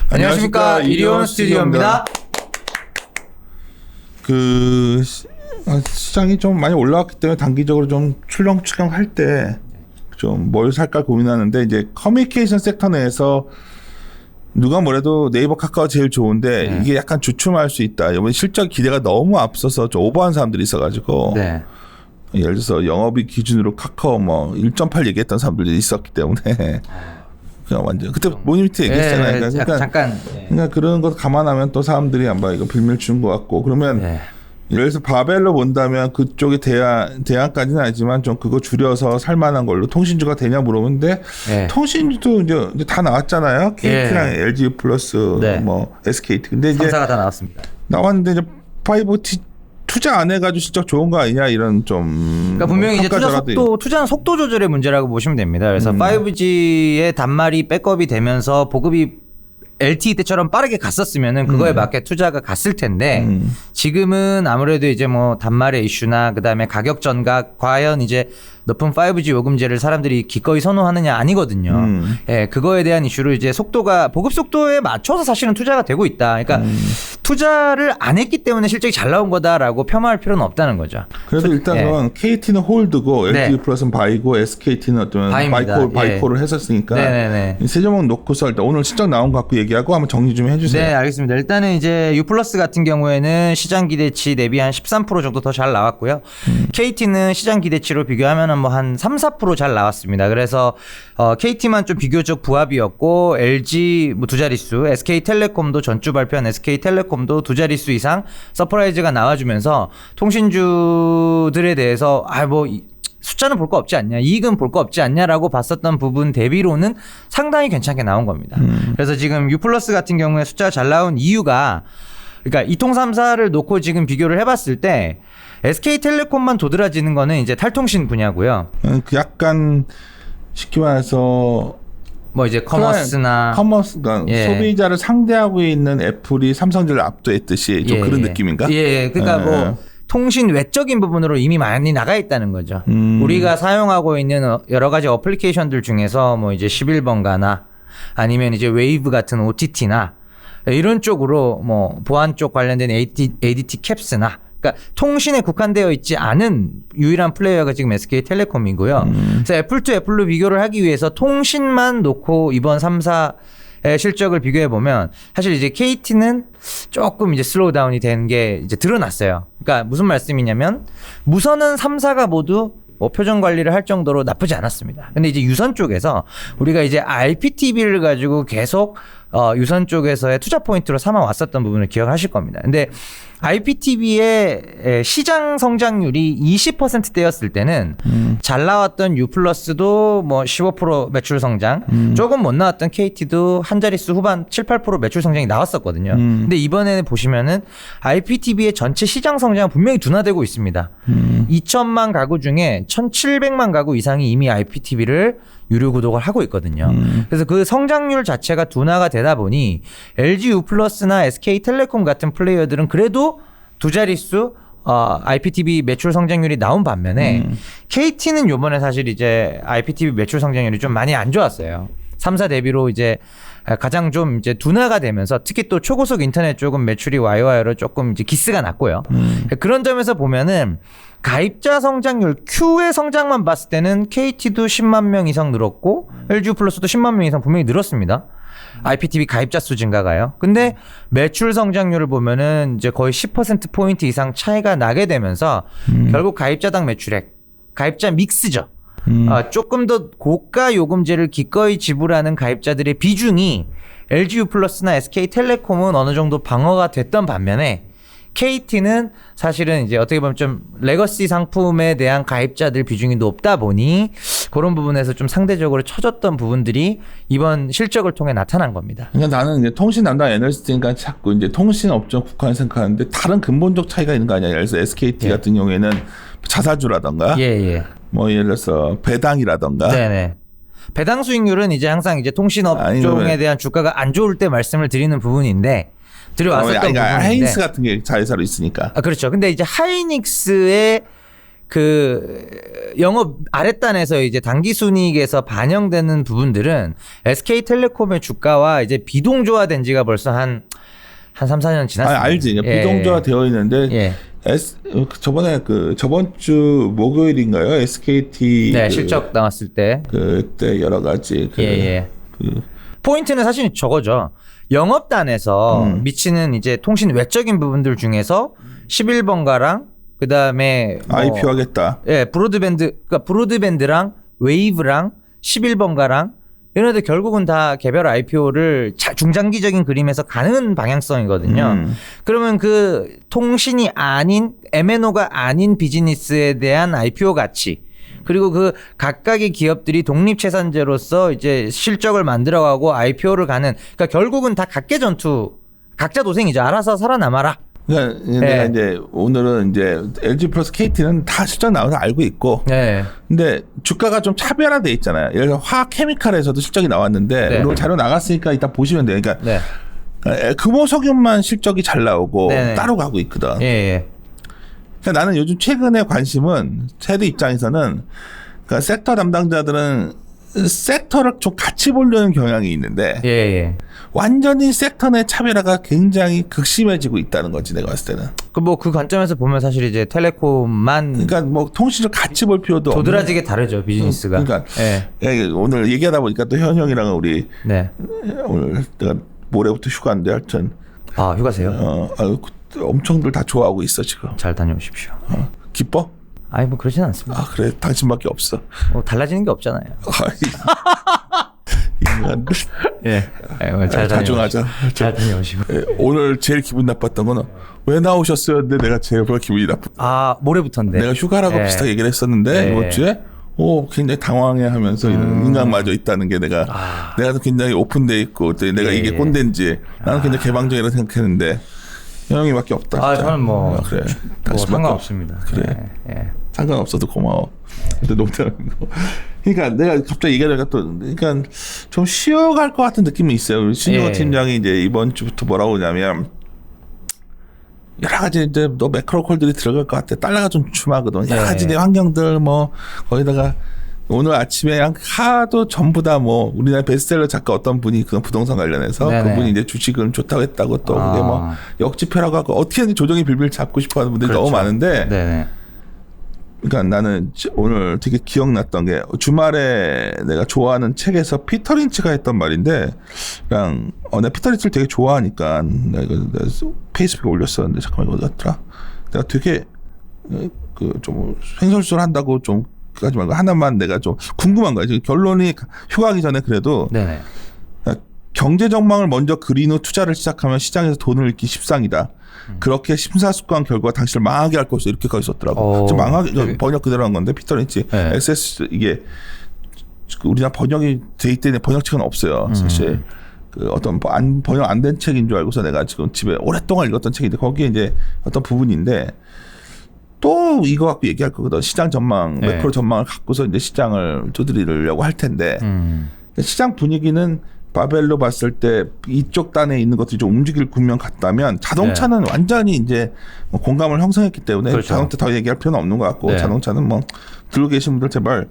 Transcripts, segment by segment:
안녕하십니까, 이리온 스튜디오입니다. 시장이 좀 많이 올라왔기 때문에 단기적으로 좀 출렁출렁할 때 좀 뭘 살까 고민하는데, 이제 커뮤니케이션 섹터 내에서 누가 뭐래도 네이버 카카오 제일 좋은데 이게 약간 주춤할 수 있다. 이번 실적 기대가 너무 앞서서 좀 오버한 사람들이 있어가지고 예를 들어서 영업이익 기준으로 카카오 뭐 1.8 얘기했던 사람들이 있었기 때문에 그냥 완전 그때 모니터 얘기했잖아요. 그러니까 잠깐. 그러니까 그런 것 감안하면 또 사람들이 아마 이거 빌미를 준 것 같고, 그러면 예를 들어서 바벨로 본다면 그쪽이 대안까지는 아니지만 좀 그거 줄여서 살만한 걸로 통신주가 되냐 물어보는데 통신주도 이제 다 나왔잖아요. KT랑 LG 플러스 뭐 SKT. 근데 이제 3사가 다 나왔습니다. 나왔는데 이제 5G 투자 안 해가지고 실적 좋은 거 아니냐 이런 좀. 그러니까 분명히 이제 투자는 속도 조절의 문제라고 보시면 됩니다. 그래서 5G의 단말이 백업이 되면서 보급이 LTE 때처럼 빠르게 갔었으면은 그거에 맞게 투자가 갔을 텐데 지금은 아무래도 이제 뭐 단말의 이슈나 그다음에 가격 전각, 과연 이제 높은 5G 요금제를 사람들이 기꺼이 선호하느냐 아니거든요. 예, 그거에 대한 이슈로 이제 속도가 보급 속도에 맞춰서 사실은 투자가 되고 있다. 그러니까 투자를 안 했기 때문에 실적이 잘 나온 거다라고 폄하할 필요는 없다는 거죠. 그래서 일단은 KT는 홀드고 LG 플러스는 바이고 SKT는 어떤 바이코를 했었으니까 세조목 놓고서 일단 오늘 실적 나온 거 갖고 얘기하고 한번 정리 좀 해주세요. 네, 알겠습니다. 일단은 이제 U 플러스 같은 경우에는 시장 기대치 대비 한 13% 정도 더 잘 나왔고요. KT는 시장 기대치로 비교하면 뭐 한 3-4% 잘 나왔습니다. 그래서 KT만 좀 비교적 부합이었고 LG 뭐 두 자릿수, SK텔레콤도 전주 발표한 SK텔레콤도 두 자릿수 이상 서프라이즈가 나와주면서 통신주들에 대해서 뭐 숫자는 볼 거 없지 않냐, 이익은 볼 거 없지 않냐라고 봤었던 부분 대비로는 상당히 괜찮게 나온 겁니다. 그래서 지금 U 플러스 같은 경우에 숫자가 잘 나온 이유가, 그러니까 이통 3사를 놓고 지금 비교를 해봤을 때 SK텔레콤만 도드라지는 거는 이제 탈통신 분야고요. 그 약간 쉽게 말해서 뭐 이제 커머스가 소비자를 상대하고 있는 애플이 삼성전자를 압도했듯이 좀 그런 느낌인가? 그러니까 뭐 통신 외적인 부분으로 이미 많이 나가 있다는 거죠. 우리가 사용하고 있는 여러 가지 어플리케이션들 중에서 뭐 이제 11번가나 아니면 이제 웨이브 같은 OTT나 이런 쪽으로 뭐 보안 쪽 관련된 ADT 캡스나, 그러니까 통신에 국한되어 있지 않은 유일한 플레이어가 지금 SK텔레콤이고요. 그래서 애플 투 애플로 비교를 하기 위해서 통신만 놓고 이번 3사의 실적을 비교해 보면 사실 이제 KT는 조금 이제 슬로우 다운이 되는 게 이제 드러났어요. 그러니까 무슨 말씀이냐면 무선은 3사가 모두 뭐 표정 관리를 할 정도로 나쁘지 않았습니다. 근데 이제 유선 쪽에서 우리가 이제 IPTV를 가지고 계속 유선 쪽에서의 투자 포인트로 삼아 왔었던 부분을 기억하실 겁니다. 근데 IPTV의 시장 성장률이 20%대였을 때는 잘 나왔던 U 플러스도 뭐 15% 매출 성장, 조금 못 나왔던 KT도 한 자릿수 후반 7-8% 매출 성장이 나왔었거든요. 근데 이번에는 보시면은 IPTV의 전체 시장 성장은 분명히 둔화되고 있습니다. 2천만 가구 중에 1,700만 가구 이상이 이미 IPTV를 유료 구독을 하고 있거든요. 그래서 그 성장률 자체가 둔화가 되다 보니 LG U 플러스나 SK텔레콤 같은 플레이어들은 그래도 두 자릿수 IPTV 매출 성장률이 나온 반면에 KT는 요번에 사실 이제 IPTV 매출 성장률이 좀 많이 안 좋았어요. 3사 대비로 이제 가장 좀 이제 둔화가 되면서 특히 또 초고속 인터넷 쪽은 매출이 YOY로 조금 이제 기스가 났고요. 그런 점에서 보면은 가입자 성장률 Q의 성장만 봤을 때는 KT도 10만 명 이상 늘었고 LG 플러스도 10만 명 이상 분명히 늘었습니다. IPTV 가입자 수 증가가요. 근데 매출 성장률을 보면은 이제 거의 10%포인트 이상 차이가 나게 되면서 결국 가입자당 매출액, 가입자 믹스죠. 조금 더 고가 요금제를 기꺼이 지불하는 가입자들의 비중이 LG U 플러스나 SK텔레콤은 어느 정도 방어가 됐던 반면에 KT는 사실은 이제 어떻게 보면 좀 레거시 상품에 대한 가입자들 비중이 높다 보니 그런 부분에서 좀 상대적으로 처졌던 부분들이 이번 실적을 통해 나타난 겁니다. 그러니까 나는 이제 통신 담당 애널리스트니까 자꾸 이제 통신 업종 국한 생각하는데 다른 근본적 차이가 있는 거 아니야? 예를 들어서 SKT 같은 경우에는 자사주라던가, 뭐 예를 들어서 배당이라던가. 배당 수익률은 이제 항상 이제 통신 업종에 대한 주가가 안 좋을 때 말씀을 드리는 부분인데. 들어왔었던 부분인데 하이닉스 같은 게 자회사로 있으니까. 그렇죠. 근데 이제 하이닉스의 그 영업 아랫단에서 이제 당기 순이익에서 반영되는 부분들은 SK텔레콤의 주가와 이제 비동조화된 지가 벌써 한 3, 4년 지났습니다. 알지. 비동조화 되어 있는데 예. 저번에 저번 주 목요일인가요? SKT 네, 실적 나왔을 때 그때 여러 가지 포인트는 사실 저거죠. 영업단에서 미치는 이제 통신 외적인 부분들 중에서 11번가랑 그다음에 IP 하겠다. 예, 브로드밴드랑 웨이브랑 11번가랑 이런 애들 결국은 다 개별 IPO를 중장기적인 그림에서 가는 방향성이거든요. 그러면 그 통신이 아닌 MNO가 아닌 비즈니스에 대한 IPO 가치 그리고 그 각각의 기업들이 독립채산제로서 이제 실적을 만들어가고 IPO를 가는 그러니까 결국은 다 각계 전투 각자 도생이죠. 알아서 살아남아라. 그러니까 내가 이제 오늘은 이제 LG 플러스 KT는 다 실적 나와서 알고 있고, 근데 주가가 좀 차별화돼 있잖아요. 예를 들어 화학 케미칼에서도 실적이 나왔는데 오늘 자료 나갔으니까 이따 보시면 돼요. 그러니까 금호석유만 실적이 잘 나오고 따로 가고 있거든. 그러니까 나는 요즘 최근에 관심은 세대 입장에서는 그러니까 섹터 담당자들은 섹터를 좀 같이 보려는 경향이 있는데 완전히 섹터 내 차별화가 굉장히 극심해지고 있다는 거지 내가 봤을 때는. 그 관점에서 보면 사실 이제 텔레콤만 그러니까 뭐 통신을 같이 볼 필요도 도드라지게 다르죠 비즈니스가. 그러니까 오늘 얘기하다 보니까 또 현 형이랑 우리 오늘 내가 모레부터 휴가인데 하여튼 휴가세요? 엄청들 다 좋아하고 있어 지금. 잘 다녀오십시오. 기뻐? 아니 뭐 그러진 않습니다. 그래 당신밖에 없어. 달라지는 게 없잖아요. 인간들. 잘 자중하자. 잘 다녀오시고. 오늘 제일 기분 나빴던 거는 왜 나오셨어요? 근데 내가 제일 기분이 나쁘다. 모레부터인데. 내가 휴가라고 비슷하게 얘기를 했었는데 이번 주에 굉장히 당황해하면서 이런 인간마저 있다는 게 내가 굉장히 오픈돼 있고 또 내가 이게 꼰대인지 나는 굉장히 개방적이라고 생각했는데 형이밖에 없다. 저는 뭐 그래. 상관없습니다. 그래. 상관없어도 고마워. 근데 농담이고. 그러니까 내가 갑자기 얘기하니까 또 그러니까 좀 쉬어갈 것 같은 느낌이 있어요. 우리 신유호 팀장이 이제 이번 주부터 뭐라고 하냐면 여러 가지 이제 너 매크로 콜들이 들어갈 것 같아. 달러가 좀 주춤하거든. 여러 가지 내 환경들 뭐 거기다가 오늘 아침에 하도 전부 다 뭐 우리나라 베스트셀러 작가 어떤 분이 그 부동산 관련해서 그분이 이제 주식은 좋다고 했다고 또 그게 뭐 역지표라고 하고 어떻게든 조정이 빌빌 잡고 싶어하는 분들이 너무 많은데. 그러니까 나는 오늘 되게 기억났던 게 주말에 내가 좋아하는 책에서 피터 린치가 했던 말인데, 그냥 내가 피터 린치를 되게 좋아하니까 내가 페이스북에 올렸었는데 잠깐만 이거 어디 갔더라? 내가 되게 좀 횡설수설한다고 좀 하지 말고 하나만 내가 좀 궁금한 거야. 결론이 휴가하기 전에 그래도 경제 전망을 먼저 그린 후 투자를 시작하면 시장에서 돈을 잃기 십상이다. 그렇게 심사숙고한 결과 당신을 망하게 할 것이다. 이렇게까지 썼더라고. 망하게 번역 그대로 한 건데 피터 린치 액세스 이게 우리나라 번역이 돼 있더니 번역책은 없어요. 사실 어떤 번역 안 된 책인 줄 알고서 내가 지금 집에 오랫동안 읽었던 책인데 거기에 이제 어떤 부분인데 또 이거 갖고 얘기할 거거든. 시장 전망, 매크로 전망을 갖고서 이제 시장을 두드리려고 할 텐데 시장 분위기는 바벨로 봤을 때 이쪽 단에 있는 것들이 좀 움직일 국면 같다면 자동차는 완전히 이제 공감을 형성했기 때문에 자동차 더 얘기할 필요는 없는 것 같고 자동차는 뭐 들고 계신 분들 제발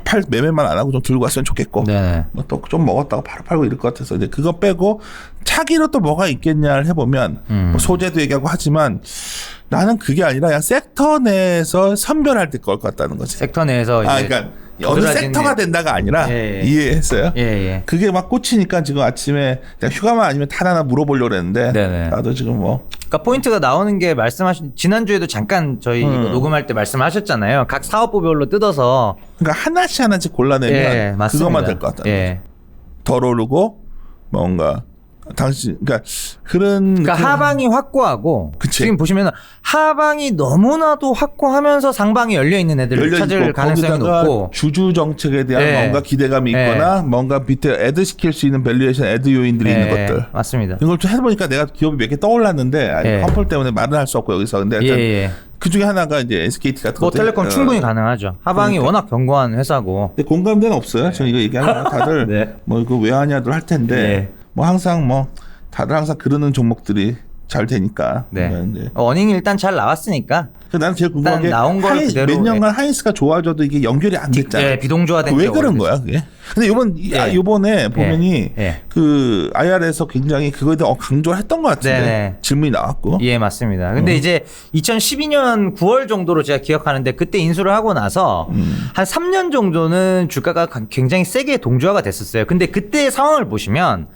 팔 매매만 안 하고 좀 들고 왔으면 좋겠고 뭐 또 좀 먹었다가 바로 팔고 이럴 것 같아서 이제 그거 빼고 차기로 또 뭐가 있겠냐를 해보면 뭐 소재도 얘기하고 하지만 나는 그게 아니라 그냥 섹터 내에서 선별할 때 걸 것 같다는 거지. 섹터 내에서 그러니까 어느 섹터가 된다가 아니라 이해했어요? 그게 막 꽂히니까 지금 아침에 그냥 휴가만 아니면 탄 하나 물어보려고 했는데 나도 지금 뭐 그러니까 포인트가 나오는 게 말씀하신 지난주에도 잠깐 저희 이거 녹음할 때 말씀하셨잖아요. 각 사업부별로 뜯어서 그러니까 하나씩 골라내면 그것만 될 것 같다. 덜 오르고 뭔가 당신 그러니까 하방이 확고하고 지금 보시면 하방이 너무나도 확고하면서 상방이 열려 있는 애들을 찾을 가능성이 높고 주주 정책에 대한 뭔가 기대감이 있거나 뭔가 밑에 애드 시킬 수 있는 밸류에이션 애드 요인들이 있는 것들 맞습니다. 이걸 좀 해보니까 내가 기업이 몇 개 떠올랐는데 컴플 때문에 말은 할 수 없고 여기서 근데 그 중에 하나가 이제 SKT 같은 거. 텔레콤 충분히 가능하죠. 하방이 워낙 견고한 회사고. 근데 공감대는 없어요. 지금 이거 얘기하면 다들 뭐 이거 왜 하냐들 할 텐데 뭐 항상 뭐 다들 항상 그러는 종목들이 잘 되니까. 네. 네. 어닝이 일단 잘 나왔으니까. 나는 제일 궁금한 게 나온 걸 그대로 몇 년간 하이닉스가 좋아져도 이게 연결이 안 됐잖아요. 예, 비동조화된 왜 게 그런 거야 그게? 근데 요번에 보면이 그 IR에서 굉장히 그거에 대해 강조를 했던 것 같은데 네네. 질문이 나왔고. 예, 맞습니다. 근데 이제 2012년 9월 정도로 제가 기억하는데 그때 인수를 하고 나서 한 3년 정도는 주가가 굉장히 세게 동조화가 됐었어요. 근데 그때 상황을 보시면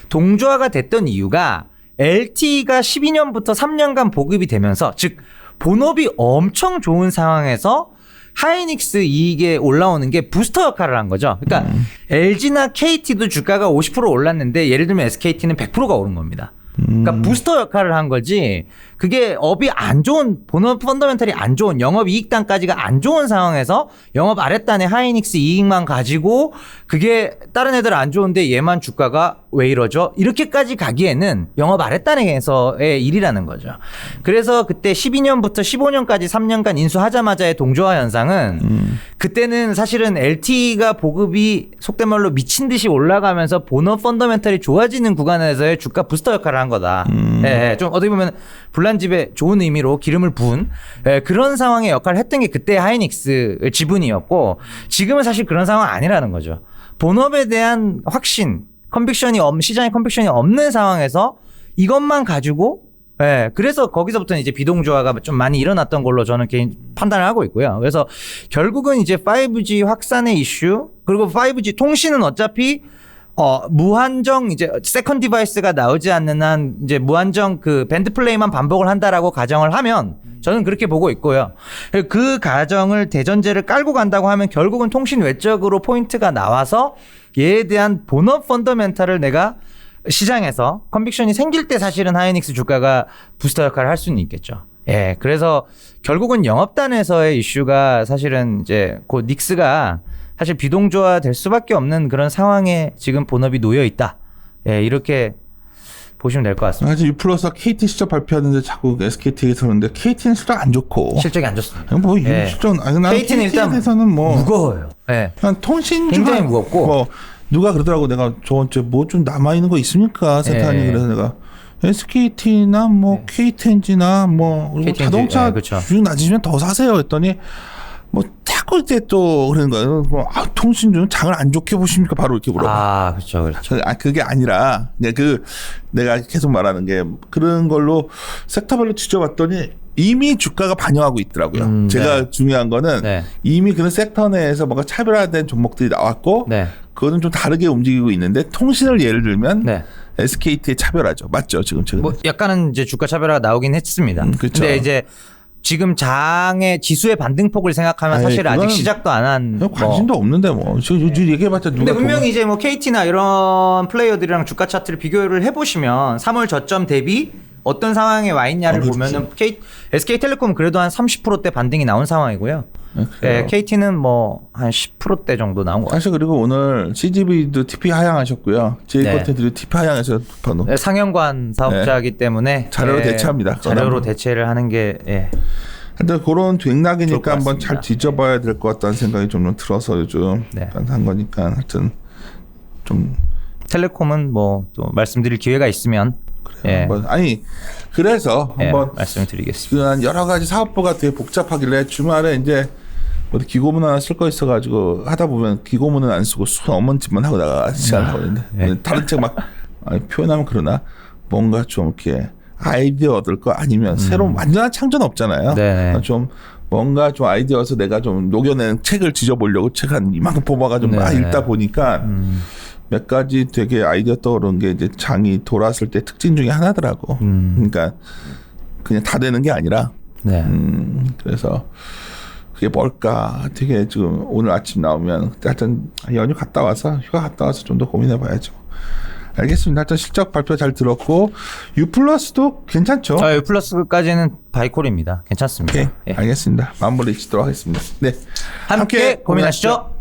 동조화가 됐던 이유가 LTE가 12년부터 3년간 보급이 되면서 즉 본업이 엄청 좋은 상황에서 하이닉스 이익에 올라오는 게 부스터 역할을 한 거죠. 그러니까 LG나 KT도 주가가 50% 올랐는데 예를 들면 SKT는 100%가 오른 겁니다. 그러니까 부스터 역할을 한 거지. 그게 업이 안 좋은 본업 펀더멘털이 안 좋은 영업 이익단까지가 안 좋은 상황에서 영업 아랫단에 하이닉스 이익만 가지고 그게 다른 애들 안 좋은데 얘만 주가가 왜 이러죠? 이렇게까지 가기에는 영업 아랫단에서의 일이라는 거죠. 그래서 그때 12년부터 15년까지 3년간 인수하자마자의 동조화 현상은 그때는 사실은 LTE가 보급이 속된 말로 미친 듯이 올라가면서 본업 펀더멘털이 좋아지는 구간에서의 주가 부스터 역할을 한 거다. 예, 좀 어떻게 보면 불난집에 좋은 의미로 기름을 부은 그런 상황의 역할을 했던 게 그때 하이닉스 지분이었고 지금은 사실 그런 상황 아니라는 거죠. 본업에 대한 확신, 시장의 컨빅션이 없는 상황에서 이것만 가지고 그래서 거기서부터는 이제 비동조화가 좀 많이 일어났던 걸로 저는 개인 판단을 하고 있고요. 그래서 결국은 이제 5G 확산의 이슈 그리고 5G 통신은 어차피 무한정 이제 세컨 디바이스가 나오지 않는 한 이제 무한정 그 밴드 플레이만 반복을 한다라고 가정을 하면 저는 그렇게 보고 있고요. 그 가정을 대전제를 깔고 간다고 하면 결국은 통신 외적으로 포인트가 나와서 얘에 대한 본업 펀더멘탈을 내가 시장에서 컨빅션이 생길 때 사실은 하이닉스 주가가 부스터 역할을 할 수는 있겠죠. 예. 그래서 결국은 영업단에서의 이슈가 사실은 이제 곧 닉스가 사실 비동조화 될 수밖에 없는 그런 상황에 지금 본업이 놓여 있다. 예, 이렇게 보시면 될 것 같습니다. 사실 U+가 KT 실적 발표하는데 자꾸 SKT 얘기 들었는데 KT는 실적 안 좋고. 실적이 안 좋습니다. 뭐 실적 나는 KT는 일단 대해서는 뭐 무거워요. 예. 통신 굉장히 무겁고. 뭐 누가 그러더라고 내가 저번 주에 뭐 좀 남아 있는 거 있습니까? 세탄이 그래서 내가 SKT나 뭐 KTNG나 뭐 그리고 KTNG, 자동차 그렇죠. 주식 낮으시면 더 사세요 했더니 뭐 자꾸 이제 또 그러는 거예요. 뭐 통신주는 장을 안 좋게 보십니까? 바로 이렇게 물어봐. 아, 그렇죠. 그게 아니라 그냥 내가 계속 말하는 게 그런 걸로 섹터별로 지져봤더니 이미 주가가 반영하고 있더라고요. 제가 중요한 거는 이미 그런 섹터 내에서 뭔가 차별화된 종목들이 나왔고 그거는 좀 다르게 움직이고 있는데 통신을 예를 들면 SKT의 차별화죠. 맞죠? 지금 뭐 약간은 이제 주가 차별화가 나오긴 했습니다. 그렇죠. 근데 이제 지금 장의 지수의 반등폭을 생각하면 사실 아직 시작도 안 한 관심도 없는데 뭐 얘기해봤자 누가 근데 분명히 이제 뭐 KT나 이런 플레이어들이랑 주가 차트를 비교를 해보시면 3월 저점 대비 어떤 상황에 와 있냐를 보면은 SK텔레콤은 그래도 한 30%대 반등이 나온 상황이고요. KT는 뭐 한 10%대 정도 나온 것 같아요. 사실 그리고 오늘 CGV도 TP 하향하셨고요. 제이컨텐츠도 TP 하향해서 상영관 사업자이기 때문에 자료로 대체합니다. 자료로 대체를 하는 게 하여튼 그런 뒷락이니까 한번 잘 뒤져봐야 될 것 같다는 생각이 좀 들어서 요즘 한 거니까 하여튼 좀 텔레콤은 뭐 또 말씀드릴 기회가 있으면 아니 그래서 한번 말씀드리겠습니다. 여러 가지 사업부가 되게 복잡하길래 주말에 이제 어디 기고문 하나 쓸 거 있어가지고 하다 보면 기고문은 안 쓰고 어머니집만 하고 나가 시간 하거든요. 다른 책 막 표현하면 그러나 뭔가 좀 이렇게 아이디어 얻을 거 아니면 새로운 완전한 창조는 없잖아요. 좀 뭔가 좀 아이디어에서 내가 좀 녹여낸 책을 지져보려고 책 한 이만큼 뽑아가지고 막 읽다 보니까 몇 가지 되게 아이디어 떠오른 게 이제 장이 돌았을 때 특징 중에 하나더라고. 그러니까 그냥 다 되는 게 아니라. 그래서 그게 뭘까 되게 지금 오늘 아침 나오면 하여튼 연휴 갔다 와서 휴가 갔다 와서 좀 더 고민해 봐야죠. 알겠습니다. 하여튼 실적 발표 잘 들었고 U+도 괜찮죠? U+까지는 바이콜입니다. 괜찮습니다. 오케이. 알겠습니다. 마무리 짓도록 하겠습니다. 네, 함께 고민하시죠.